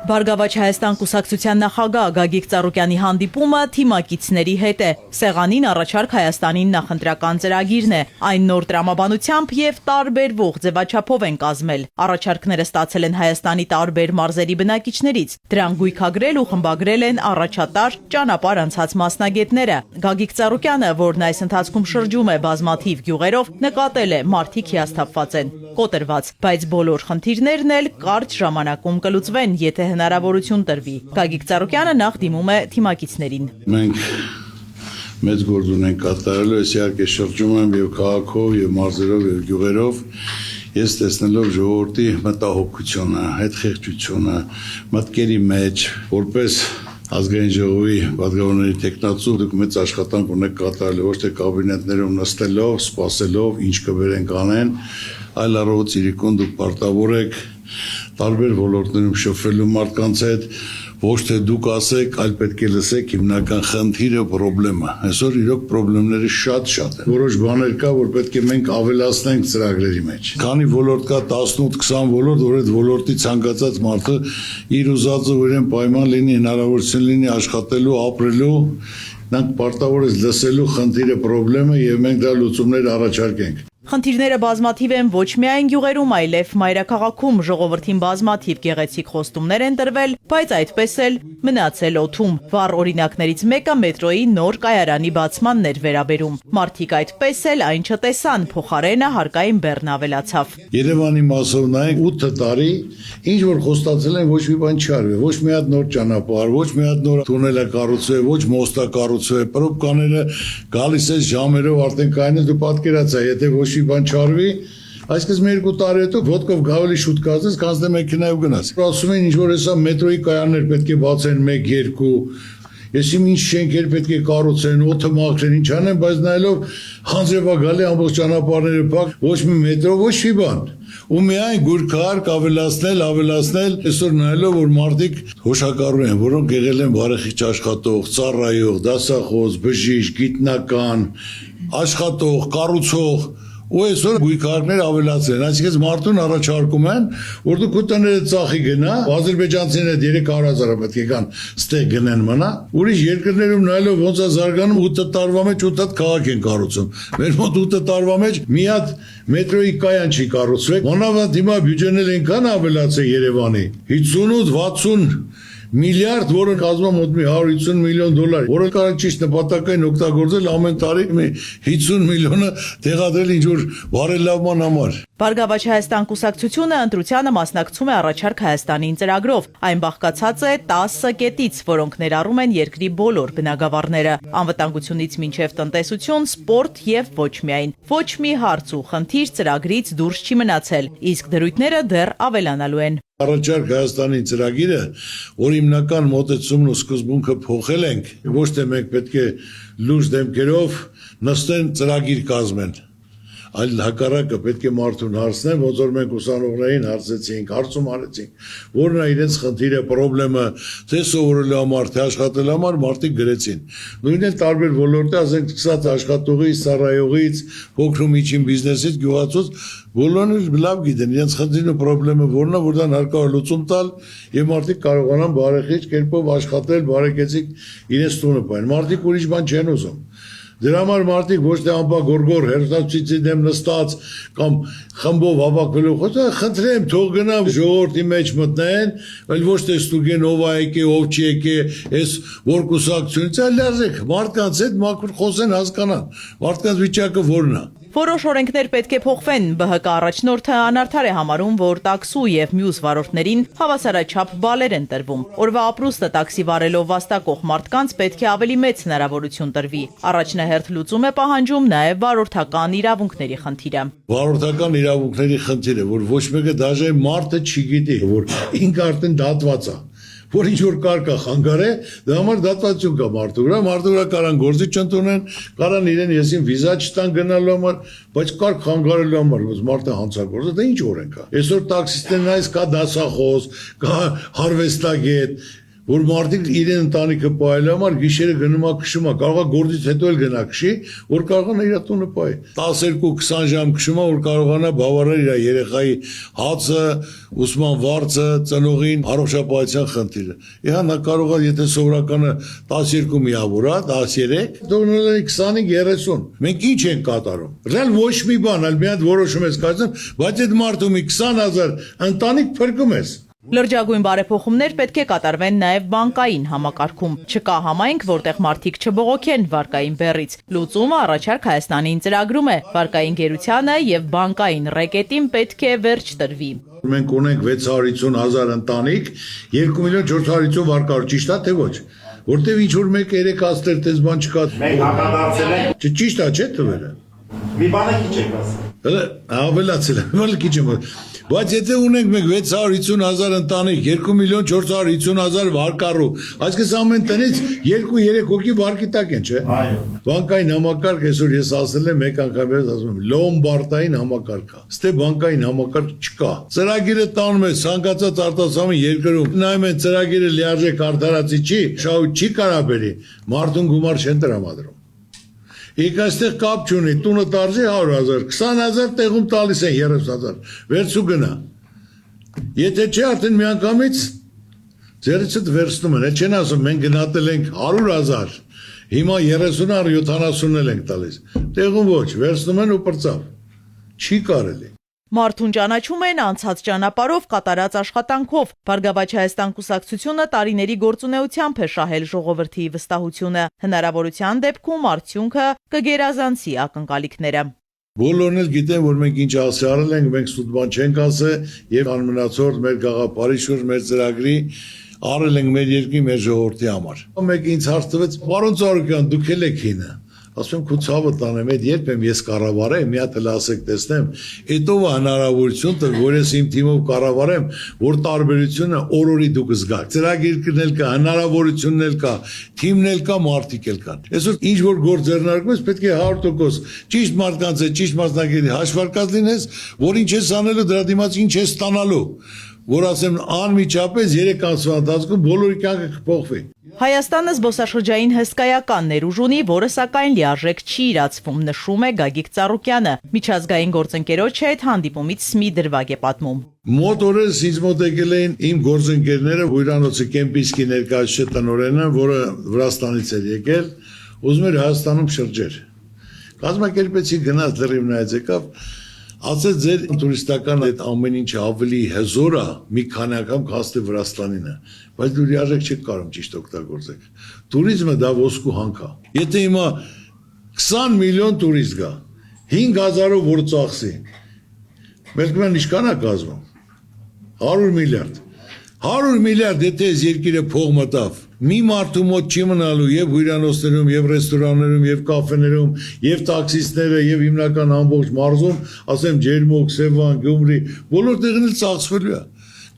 Բարգավաճ Հայաստան կուսակցության նախագահ Գագիկ Ծառուկյանի հանդիպումը թիմակիցների հետ է։ Սեղանին առաջարկ Հայաստանին նախընտրական ծրագիրն է։ Այն նոր տրամաբանությամբ եւ տարբերվող ձևաչափով են կազմել։ Առաջարկները ստացել են Հայաստանի տարբեր մարզերի բնակիչներից։ Դրանք գույքագրել ու խմբագրել են առաջատար ճանապարհ անցած մասնագետները։ Գագիկ Ծառուկյանը, որն այս ընթացքում շրջում է բազմաթիվ գյուղերով, նկատել է մարդիկ հիասթափված են, կոտրված, բայց բոլոր խնդիրներն էլ կարճ ժամանակում կլուծվեն, եթե հնարավորություն տրվի։ Գագիկ Ծառուկյանը նախ դիմում է թիմակիցներին։ Մենք մեծ գործ ունենք կատարելու, ես իհարկե շրջում եմ եւ քաղաքով եւ մարզերով եւ գյուղերով, ես տեսնելով ժողովրդի մտահոգությունը, հետխեղճությունը, մտքերի մեջ, որպես ազգային ժողովի պատգամավորների տեխնացու դուք մեծ աշխատանք ունեք կատարել, ոչ թե կաբինետներում նստելով, սպասելով, ինչ կբերենք անեն, այլ առողջ իրիկուն դուք պարտավոր եք տարբեր ոլորտներում շփվելու մարդկանց հետ, ոչ թե դուք ասեք, այլ պետք է լսեք հիմնական խնդիրը, խնդրեմը։ Այսօր իրոք խնդիրները շատ են։ Որոշ բաներ կա, որ պետք է մենք ավելացնենք ծրագրերի մեջ։ Քանի ոլորտ կա 18-20 ոլորտ, որ այդ ոլորտի ցանկացած մարդը իր ուզածը ուրեմն պայման լինի, հնարավորություն լինի աշխատելու, ապրելու, նրանք պարտավոր է լսելու խնդիրը, խնդրեմը եւ մենք դա լուծումներ առաջարկենք։ Խնդիրները բազմաթիվ են ոչ միայն գյուղերում, այլև մայրաքաղաքում ժողովրդին բազմաթիվ գեղեցիկ խոստումներ են տրվել, բայց այդպես էլ մնացել օդում։ Վառ օրինակներից մեկը մետրոյի նոր կայարանի բացմանն էր վերաբերում։ Մարդիկ այդպես էլ այն չտեսան, փոխարենը հարկային բեռն ավելացավ։ Երևանի մասով նայեք 8 տարի ինչ որ խոստացել են ոչ մի բան չարվի, ոչ մի հատ նոր ճանապարհ, ոչ մի հատ նոր տունել է կառուցվել, ոչ մոստա կառուցվել, պրոբկաները գալիս է ժամերով արդեն կայանը դու պատկերացա, եթե ոչ բան չարվի, այսինքն 2 տարի հետո ոտքով գավելի շուտ կազես, կանցնե մեքենայով գնաց։ Ասում են ինչ որ հեսա մետրոյի կայաններ պետք է բացեն 1-2, ես իմ ինչ շենքեր պետք է կառուցեն, օդը մաքրեն, ինչ անեն, բայց նայելով հանձրևա գալի ամբողջ ճանապարհները փակ, ոչ մի մետրո, ոչ մի բան։ Ու միայն գույքահարկ ավելացնել, այսօր նայելով որ մարդիկ հոշակառու են, որոնք եղել են բարեխիղճ աշխատող, ծառայող, դասախոս, բժիշկ, գիտնական, աշխատող, կառուցող ու այսօր գույքահարկներ ավելացել են, այսինքն մարդուն առաջարկում են, որ դուք ուտաները ծախի գնա, ադրբեջանցիները 300,000 պետք է կան, ստեղ գնեն մնա, ուրիշ երկրներում նայելով ոնց է զարգանում 8 տարվա մեջ 8 հատ քաղաք են կառուցում։ Մեր մոտ 8 տարվա մեջ մի հատ մետրոյի կայան չի կառուցվել, մանավանդ հիմա բյուջեներ այնքան ավելացել Երևանի, 58-60 միլիարդ, որը կազմում մոտ մի 150 միլիոն դոլար, որը կարող ճիշտ նպատակային օգտագործել ամեն տարի մի 50 միլիոնը տեղադրել ինչ-որ բարելավման համար։ Բարգավաճ Հայաստան կուսակցությունը ընտրությանը մասնակցում է առաջարկ Հայաստանին ծրագրով։ Այն բաղկացած է 10 կետից, որոնք ներառում են երկրի բոլոր բնագավառները, անվտանգությունից մինչև տնտեսություն, սպորտ եւ ոչ միայն։ Ոչ մի հարց ու խնդիր ծրագրից դուրս չի մնացել, իսկ դրույթները դեռ ավելանալու են։ Առաջարկ Հայաստանի ծրագիրը, որ հիմնական մոտեցումն ու սկզբունքը փոխել ենք, ոչ թե մենք պետք է լուրջ դեմքերով նստեն ծրագիր կազմեն, այլ հակառակը պետք է մարդուն հարցնեն, ոնց որ մենք ուսանողներին հարցեցինք, հարցում արեցինք, որն է իրենց խնդիրը, խնդրեմը, թե սովորելու համար, թե աշխատելու համար մարդիկ գրեցին։ Նույնն էլ տարբեր ոլորտի, ասենք սկսած աշխատողից, ծառայողից, փոքր ու միջին բիզնեսից, գյուղացուց, բոլորն լավ գիտեն իրենց խնդիրն ու խնդրեմը որն է, որ դրան հարկավոր լուծում տալ եւ մարդիկ կարողանան բարեխիղճ կերպով աշխատել, բարեկեցիկ իրենց տունը պահեն։ Մարդիկ ուրիշ բան չեն ուզում։ Դրա համար մարդիկ ոչ թե ամպագորգոր հերթացուցիցի դեմ նստած կամ խմբով հավաքվելու խոսքը, խնդրեմ թող գնան ժողովրդի մեջ մտնեն, այլ ոչ թե ստուգեն ով է եկե, ով չի եկե, այս որ կուսակցությունից, այլ լազեք մարդկանց հետ մաքուր խոսեն, հասկանան, մարդկանց վիճակը որն է։ Որոշ օրենքներ պետք է փոխվեն, ԲՀԿ առաջնորդը անարդար է համարում, որ տաքսու եւ մյուս վարորդներին հավասարաչափ բալեր են տրվում։ Օրվա ապրուստը տաքսի վարելով վաստակող մարդկանց պետք է ավելի մեծ հնարավորություն տրվի։ Առաջնահերթ լուծում է պահանջում նաեւ վարորդական իրավունքների խնդիրը։ Վարորդական իրավունքների խնդիրը, որ ոչ մեկը դաժե մարդը չի գիտի, որ ինքը արդեն դատված է, որ ինչ որ կարգա խանգարե, դա համար դատվածություն կա մարդու վրա կարան գործի չընդունեն, կարան իրեն եսին վիզա չտան գնալու համար, բայց կարգ խանգարելու համար, որ մարդը հանցագործը, դա ինչ օրենք է։ Այսօր տաքսիստներն այս կա դասախոս, կա հարվեստագետ, որ մարդիկ իրեն ընտանիքը պահելու համար գիշերը գնում է քշում է, կարող է գործից հետո էլ գնա քշի, որ կարողանա իր տունը պահի։ 12-20 ժամ քշում է, որ կարողանա բավարար իր երեխայի հացը, ուսման վարձը, ծնողին, առողջապահության խնդիրը։ Իհա նա կարող է, եթե սովորականը 12 միավոր է, 13, դառնալ է 25-30։ Մենք ինչ ենք կատարում։ Ռեալ ոչ մի բան, այլ մի հատ որոշում ես կայացնում, բայց այդ մարդու մի 20,000 ընտանիք փրկում ես։ Լրջագույն բարեփոխումներ պետք է կատարվեն նաև բանկային համակարգում։ Չկա համայնք, որտեղ մարդիկ չբողոքեն վարկային բեռից։ Լուծումը առաջարկ Հայաստանին ծրագրում է։ Վարկային գերությանը եւ բանկային ռեկետին պետք է վերջ տրվի։ Մենք ունենք 650,000 ընտանիք, 2,450,000 վարկառու, ճիշտ է թե ոչ։ Որտեւ ինչ որ մեկը 3 աստեր տես բան չկա։ Մենք հակադարձել ենք։ Ճիշտ է, չէ՞ թվերը։ Մի բանը քիչ եք ասել։ Հələ ավելացել է, ո՞լ քիչ եմ։ Բայց եթե ունենք մենք 650,000 ընտանիք, 2,450,000 վարկառու, այսինքն ամեն տնից 2-3 հոգի վարկի տակ են, չէ՞։ Այո։ Բանկային համակարգ այսօր ես ասել եմ մեկ անգամ ես ասում եմ լոմբարդային համակարգ է։ Ստե բանկային համակարգ չկա։ Ծրագիրը տանում է ցանկացած արտասահման երկրում։ Նայում են ծրագիրը լիարժեք արդարացի չի, շահույթ չի կարաբերի, մարդուն գումար չեն տրամադրում։ Եկա այստեղ կապ չունի, տունը տարժի 100,000, 20,000 տեղում տալիս են 30,000, վերցու գնա։ Եթե չէ, արդեն միանգամից ձերիցդ վերցնում են, չեն ասում, մենք գնատել ենք 100,000, հիմա 30-ը 70-ն ենք տալիս, տեղում ոչ, վերցնում են ու պրծավ, չի կարելի։ Մարդուն ճանաչում են անցած ճանապարհով կատարած աշխատանքով։ Բարգավաճ Հայաստան կուսակցությունը տարիների գործունեությամբ է շահել ժողովրդի վստահությունը։ Հնարավորության դեպքում արդյունքը կգերազանցի ակնկալիքները։ Բոլորն էլ գիտեն, որ մենք ինչ ասել ենք, մենք սուտ բան չենք ասել եւ անմնացորդ մեր գաղափարի շուրջ մեր ծրագրի արել ենք մեր երկրի մեր ժողովրդի համար։ Մեկ ինձ հարց տվեց. «Պարոն Ծառուկյան, դուք եք հինը»։ Ասում եմ, քո ցավը տանեմ, այդ երբ եմ ես կառավարեմ, մի հատ էլ ասեք տեսնեմ, այդ ով է հնարավորություն տալ, որ ես իմ թիմով կառավարեմ, որ տարբերությունը օրորի դուք զգաք։ Ծրագիրն էլ կա, հնարավորությունն էլ կա, թիմն էլ կա, մարդիկ էլ կան։ Այսօր ինչ որ գործ ձեռնարկում ես, պետք է 100% ճիշտ մարդկանց հետ, ճիշտ մասնակցի հաշվարկած լինես, որ ինչ ես անելու, դրա դիմաց ինչ ես ստանալու, որ ասեմ անմիջապես 3 ամսվա ընթացքում բոլորի կյանքը կփոխվի։ Հայաստանը զբոսաշրջային հսկայական ներուժ ունի, որը սակայն լիարժեք չի իրացվում, նշում է Գագիկ Ծառուկյանը։ Միջազգային գործընկերոջ հետ հանդիպումից մի դրվագ է պատմում։ Մոտ օրերս ինձ մոտ եկել էին իմ գործընկերները, հյուրանոցի Կեմպինսկի ներկայացուցիչ տնօրենը, որը Վրաստանից էր եկել, ուզում էր Հայաստանում շրջեր։ Կազմակերպեցի գնաց լրիվ նայեց եկավ, ասեց ձեր տուրիստական այդ ամեն ինչը ավելի հզոր է, մի քանի անգամ քաստի Վրաստանինը, բայց դու լիարժեք չեք կարող ճիշտ օգտագործեք։ Տուրիզմը դա ոսկու հանք է։ Եթե հիմա 20 միլիոն տուրիստ գա, 5,000-ով որ ծախսի, մերկման ինչքան է կազմում։ 100 միլիարդ։ 100 միլիարդ եթե այս երկիրը փող մտավ, մի մարդու մոտ չի մնալու եւ հյուրանոցներում, եւ ռեստորաններում, եւ կաֆեներում, եւ տաքսիստները, եւ հիմնական ամբողջ մարզում, ասեմ Ջերմոք, Սևան, Գյումրի, բոլոր տեղն էլ ծախսվելու է։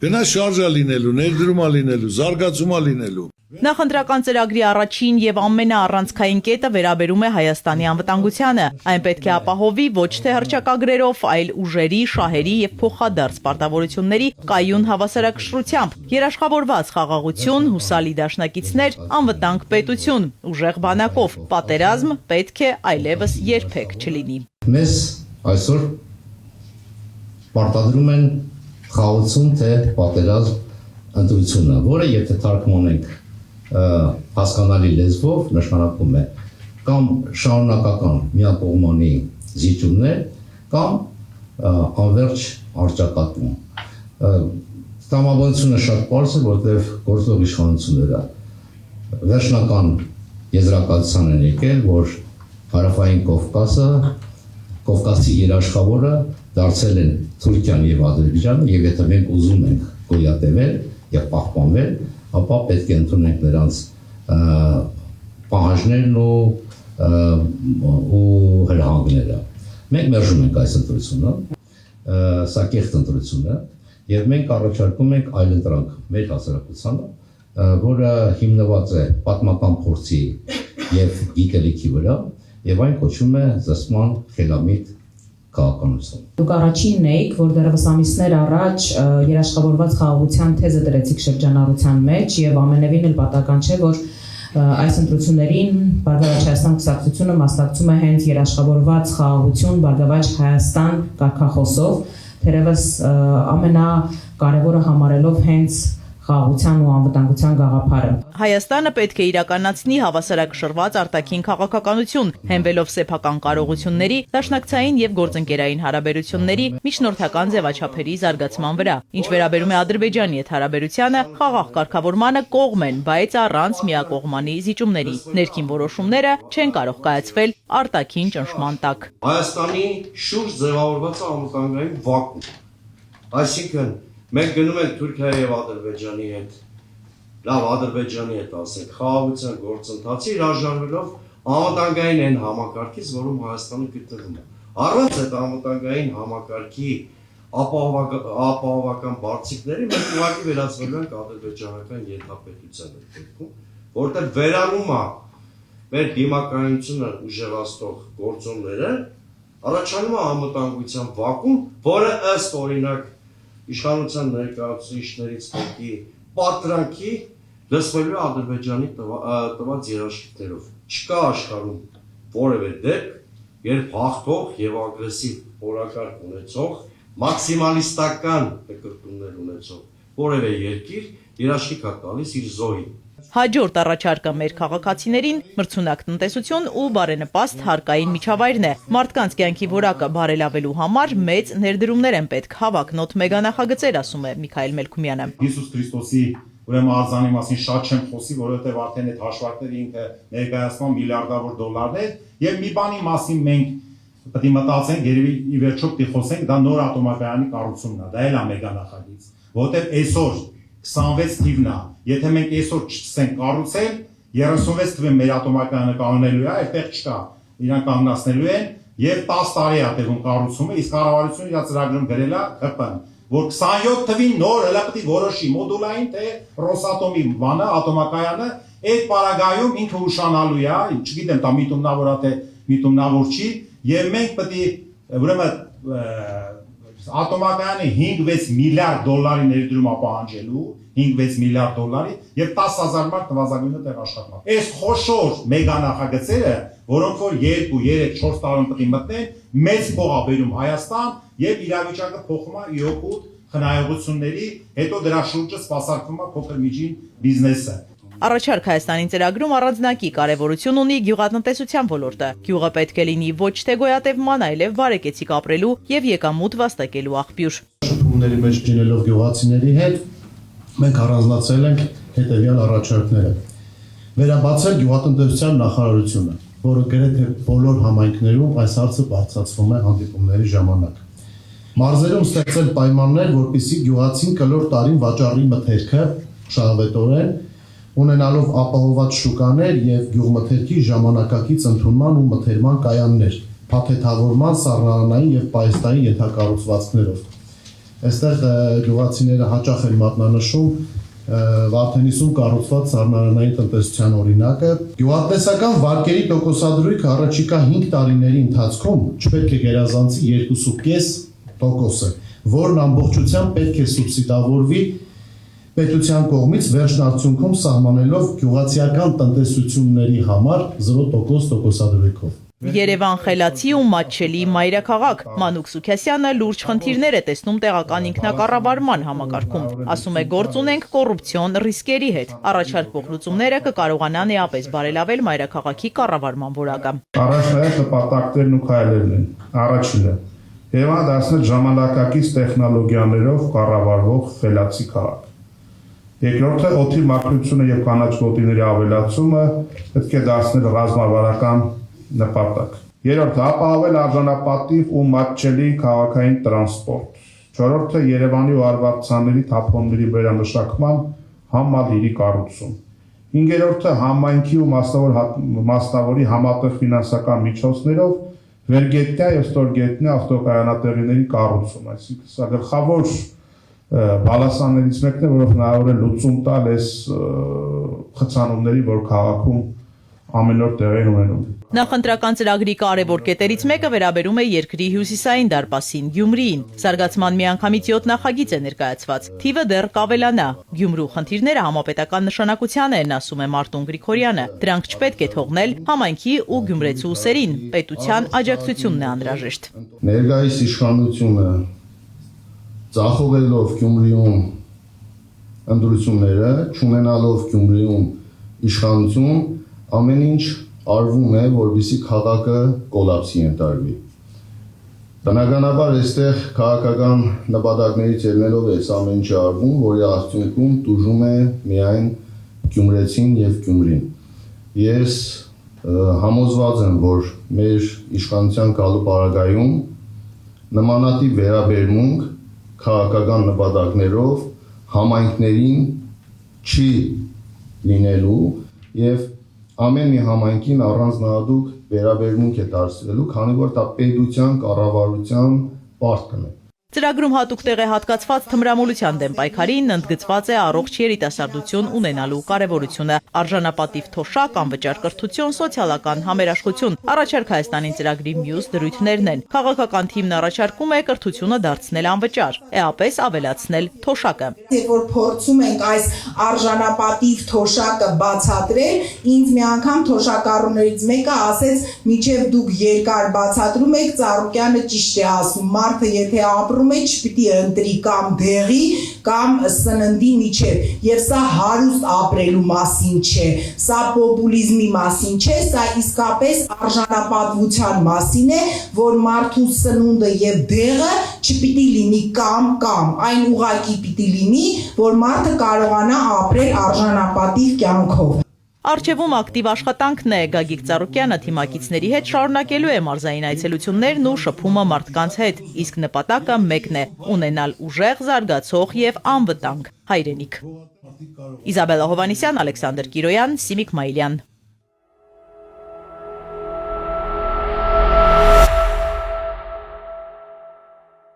Գնա շարժա լինելու, ներդրումա լինելու, զարգացումա լինելու։ Նախընտրական ծրագրի առաջին եւ ամենաառանցքային կետը վերաբերում է Հայաստանի անվտանգությանը։ Այն պետք է ապահովի ոչ թե հռչակագրերով, այլ ուժերի, շահերի եւ փոխադարձ պարտավորությունների կայուն հավասարակշռությամբ, երաշխավորված խաղաղություն, հուսալի դաշնակիցներ, անվտանգ պետություն, ուժեղ բանակով, պատերազմ պետք է այլևս երբեք չլինի։ Մեզ այսօր պարտադրում են խաղաղություն թե պատերազմ ընտրությունը, որը եթե թարգմանենք հասկանալի լեզվով նշանակում է կամ շարունակական միակողմանի զիջումներ կամ անվերջ առճակատում։ Տրամաբանությունը շատ պարզ է, որտեղ գործող իշխանությունները վերջնական եզրակացության են եկել, որ Հարավային Կովկասը, Կովկասի երաշխավորը դարձել են Թուրքիան եւ Ադրբեջանը, եւ եթե մենք ուզում ենք գոյատևել եւ պահպանվել, ապա պետք է ընդունենք նրանց պահանջներն ու հրահանգները։ Մենք մերժում ենք այս ընտրությունը, սա կեղծ ընտրություն է, եւ մենք առաջարկում ենք այլընտրանք մեր հասարակությանը, որը հիմնված է պատմական փորձի եւ գիտելիքի վրա, եւ այն կոչվում է զսպման խելամիտ քաղաքականություն։ Դուք առաջինն էիք, որ դեռևս ամիսներ առաջ երաշխավորված խաղաղության թեզը դրեցիք շրջանառության մեջ եւ ամենևին էլ պատական չէ, որ այս ընտրություններին Բարգավաճ Հայաստան կուսակցությունը մասնակցում է հենց երաշխավորված խաղաղություն Բարգավաճ Հայաստան կարգախոսով, թերևս ամենակարևորը համարելով հենց խաղաղության ու անվտանգության գաղափարը։ Հայաստանը պետք է իրականացնի հավասարակշռված արտաքին քաղաքականություն, հենվելով սեփական կարողությունների, դաշնակցային եւ գործընկերային հարաբերությունների միջնորդական ձևաչափերի զարգացման վրա։ Ինչ վերաբերում է Ադրբեջանի հետ հարաբերությանը, խաղաղ կարգավորմանը կողմ են, բայց առանց միակողմանի զիջումների։ Ներքին որոշումները չեն կարող կայացվել արտաքին ճնշման տակ։ Հայաստանի շուրջ ձևավորված է անվտանգային վակուում։ Այսինքն մենք գնում ենք Թուրքիայի եւ Ադրբեջանի հետ, լավ Ադրբեջանի հետ ասենք, խաղաղության գործընթացի հրաժարվելով անվտանգային այն համակարգից, որում Հայաստանը գտնվում է։ Առանց այդ անվտանգային համակարգի ապահովական բարձիկների մենք ուղղակի վերածվելու ենք ադրբեջանական ենթապետության դեպքում, որտեղ վերանում է մեր դիմակայությունը ուժեղացնող գործոնները, առաջանում է անվտանգության վակուում, որը ըստ օրինակ իշխանության ներկայացուցիչներից մեկի պատրանքի լսվելու Ադրբեջանի տված երաշխիքներով։ Չկա աշխարհում որևէ դեպք, երբ հաղթող եւ ագրեսիվ օրակարգ ունեցող, մաքսիմալիստական կրկնումներ ունեցող որևէ երկիր երաշխիք է տալիս իր զոհին։ Հաջորդ առաջարկը մեր քաղաքացիներին մրցունակ տնտեսություն ու բարենպաստ հարկային միջավայրն է։ Մարդկանց կյանքի որակը բարելավելու համար մեծ ներդրումներ են պետք, հավակնոտ մեգանախագծեր, ասում է Միքայել Մելքումյանը։ Հիսուս Քրիստոսի ուրեմն արձանի մասին շատ չեմ խոսի, որովհետև արդեն այդ հաշվարկները ինքը ներկայացնում միլիարդավոր դոլարներ եւ մի բանի մասին մենք պետք է մտածենք, երևի ի վերջո պետք է խոսենք, դա նոր ատոմակայանի կառուցումն է, դա էլ է մեգանախագիծ, որովհետև այսօր 26 թիվն է, եթե մենք այսօր չցենք կառուցել, 36 թվին մեր ատոմակայանը կանոնելու է, այդտեղ չկա, իրան կանգնացնելու են եւ 10 տարի է տևում կառուցումը, իսկ կառավարությունը իր ծրագրում գրել է ՀՊ-ն, որ 27 թվին նոր հələ պետք է որոշի մոդուլային թե Ռոսատոմի բանը, ատոմակայանը, այդ պարագայում ինքը ուշանալու է, չգիտեմ, դա միտումնավոր է թե միտումնավոր չի, եւ մենք պետք է ուրեմն ատոմակայանի 5-6 միլիարդ դոլարի ներդրում ապահանջելու, 5-6 միլիարդ դոլարի եւ 10,000 մարդ նվազագույնը տեղ աշխատանք։ Այս խոշոր մեգանախագծերը, որոնք որ 2-3-4 տարում պետք է մտնեն, մեծ փող է բերում Հայաստան եւ իրավիճակը փոխում է իօգուտ խնայողությունների, հետո դրա շուրջը սպասարկվում է փոքր միջին բիզնեսը։ Առաջարկ Հայաստանի ծրագրում առանձնակի կարևորություն ունի գյուղատնտեսության ոլորտը։ Գյուղը պետք է լինի ոչ թե գոյատևման, այլև բարեկեցիկ ապրելու եւ եկամուտ վաստակելու աղբյուր։ Շփումների մեջ լինելով գյուղացիների հետ մենք առանձնացրել ենք հետեւյալ առաջարկները։ Վերաբացել գյուղատնտեսության նախարարությունը, որը գրեթե բոլոր համայնքներում այս հարցը բարձրացվում է հանդիպումների ժամանակ։ Մարզերում ստեղծել պայմաններ, որպեսզի գյուղացին կլոր տարին վաճառի մթերքը շահավետորեն ունենալով ապահոված շուկաներ եւ գյուղմթերքի ժամանակակից ընդունման ու մթերման կայաններ, փաթեթավորման, սառնարանային եւ պայստային ենթակառուցվածքներով։ Այստեղ գյուղացիները հաճախ են մատնանշում Վարդենիսում կառուցված սառնարանային տնտեսության օրինակը։ Գյուղատնտեսական վարկերի տոկոսադրույքը առաջիկա 5 տարիների ընթացքում չպետք է գերազանցի 2.5%, որն ամբողջությամբ պետք է սուբսիդավորվի պետության կողմից վերջն արդյունքում սահմանելով գյուղացիական տնտեսությունների համար 0% տոկոսադրույքով։ Երևան խելացի ու մատչելի մայրաքաղաք Մանուկ Սուքասյանը լուրջ խնդիրներ է տեսնում տեղական ինքնակառավարման համակարգում։ Ասում է, գործ ունենք կոռուպցիոն ռիսկերի հետ։ Առաջարկվող լուծումները կկարողանան էապես բարելավել մայրաքաղաքի կառավարման որակը։ Առաջնային նպատակներն ու քայլերն են։ Առաջինը՝ Երևանը դարձնել ժամանակակից տեխնոլոգիաներով կառավարվող խելացի քաղաք։ Երկրորդը՝ օդի մաքրությունը եւ կանաչ գոտիների ավելացումը պետք է դարձնել ռազմավարական նպատակ։ Երրորդը՝ ապահովել արժանապատիվ ու մատչելի քաղաքային տրանսպորտ։ Չորրորդը՝ Երևանի ու Արվարձանների թափոնների վերամշակման համալիրի կառուցում։ Հինգերորդը՝ համայնքի ու մասնավորի համատեղ ֆինանսական միջոցներով վերգետնյա եւ ստորգետնյա ավտոկայանատեղիների կառուցում, այսինքն սա գլխավոր բալասաններից մեկն է, որով հնարավոր է լուծում տալ այս խցանումների, որ քաղաքում ամեն օր տեղի ունենում։ Նախընտրական ծրագրի կարևոր կետերից մեկը վերաբերում է երկրի հյուսիսային դարպասին Գյումրիին։ Զարգացման միանգամից 7 նախագիծ է ներկայացված։ Թիվը դեռ կավելանա։ Գյումրու խնդիրները համապետական նշանակության են, ասում է Մարտուն Գրիգորյանը։ Դրանք չպետք է թողնել համայնքի ու գյումրեցու ուսերին։ Պետության աջակցությունն է անհրաժեշտ։ Ներկայիս իշխանությունը ծախողելով Գյումրիում ընդրությունները, չունենալով Գյումրիում իշխանություն, ամեն ինչ արվում է, որպեսզի քաղաքը կոլապսի ենթարկվի։ Բնականաբար այստեղ քաղաքական նպատակներից ելնելով է ամեն ինչ արվում, որի արդյունքում տուժում է միայն գյումրեցին եւ Գյումրին։ Ես համոզված եմ, որ մեր իշխանության գալու պարագայում նմանատիպ վերաբերմունք քաղաքական նպատակներով համայնքներին չի լինելու եւ ամեն մի համայնքին առանձնահատուկ վերաբերմունք է դարձվելու, քանի որ դա պետության կառավարության պարտքն է։ Ծրագրում հատուկ տեղ է հատկացված թմրամոլության դեմ պայքարին, ընդգծված է առողջ երիտասարդություն ունենալու կարևորությունը, արժանապատիվ թոշակ, անվճար կրթություն, սոցիալական համերաշխություն։ Առաջարկ Հայաստանին ծրագրի մյուս դրույթներն են։ Քաղաքական թիմն առաջարկում է կրթությունը դարձնել անվճար, էապես ավելացնել թոշակը։ Երբ որ փորձում ենք այս արժանապատիվ թոշակը բացատրել, ինձ մի անգամ թոշակառուներից մեկը ասեց՝ «Մինչև դուք երկար բացատրում եք, Ծառուկյանը ճիշտ է ասում, մարդը եթե ապրում չպիտի ընտրի կամ դեղի կամ սննդի միջև, եւ սա հարուստ ապրելու մասին չէ, սա պոպուլիզմի մասին չէ, սա իսկապես արժանապատվության մասին է, որ մարդու սնունդը եւ դեղը չպիտի լինի կամ, այն ուղղակի պիտի լինի, որ մարդը կարողանա ապրել արժանապատիվ կյանքով»։ Առջևում ակտիվ աշխատանքն է, Գագիկ Ծառուկյանը թիմակիցների հետ շարունակելու է մարզային այցելություններն ու շփումը մարդկանց հետ, իսկ նպատակը մեկն է՝ ունենալ ուժեղ, զարգացող եւ անվտանգ հայրենիք։ Իզաբելլա Հովհաննիսյան, Ալեքսանդր Կիրոյան, Սիմիկ Մայիլյան։